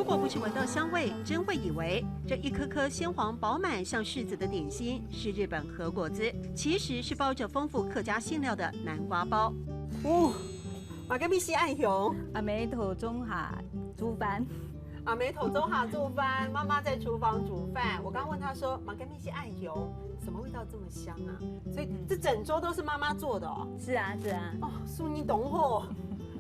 如果不是闻到香味，真会以为这一颗颗鲜黄饱满像柿子的点心是日本和果子，其实是包着丰富客家馅料的南瓜包。哦，马格米西爱熊，阿梅头中下煮饭。阿梅头中下做饭，妈妈在厨房煮饭。我刚问她说，马格米西爱熊，什么味道这么香啊？所以这整桌都是妈妈做的哦。是啊，是啊。哦，苏你懂货。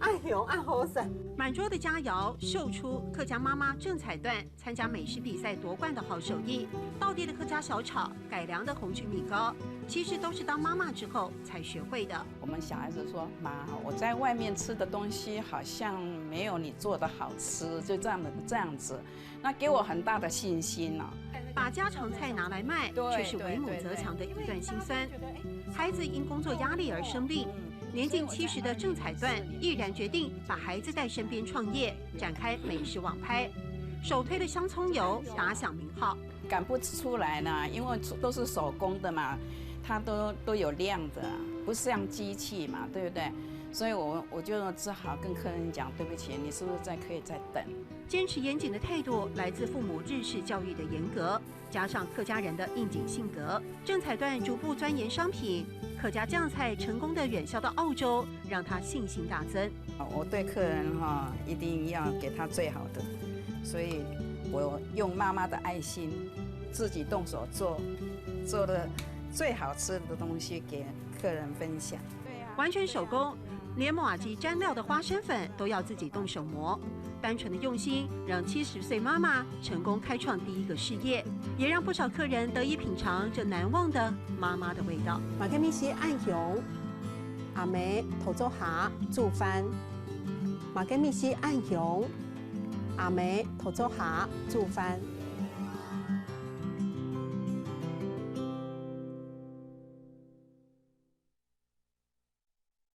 爱熊爱好神，满桌的佳肴秀出客家妈妈郑彩段参加美食比赛夺冠的好手艺。道地的客家小炒，改良的红曲米糕，其实都是当妈妈之后才学会的。我们小孩子说：“妈，我在外面吃的东西好像没有你做的好吃，就这样子，那给我很大的信心了。”把家常菜拿来卖，却是为母则强的一段辛酸。孩子因工作压力而生病。年近70的郑彩段毅然决定把孩子带身边创业，展开美食网拍，首推的香葱油打响名号。赶不出来呢，因为都是手工的嘛，它都有量的，不是像机器嘛，对不对？所以我就只好跟客人讲，对不起，你是不是可以再等？坚持严谨的态度来自父母日式教育的严格，加上客家人的应景性格，郑彩段逐步钻研商品。客家酱菜成功的远销到澳洲，让他信心大增。我对客人一定要给他最好的，所以我用妈妈的爱心，自己动手做的最好吃的东西给客人分享。完全手工，连马吉蘸料的花生粉都要自己动手磨。单纯的用心，让70岁妈妈成功开创第一个事业，也让不少客人得以品尝这难忘的妈妈的味道。马克米西爱熊，阿梅头做下煮饭。马克米西爱熊，阿梅头做下煮饭。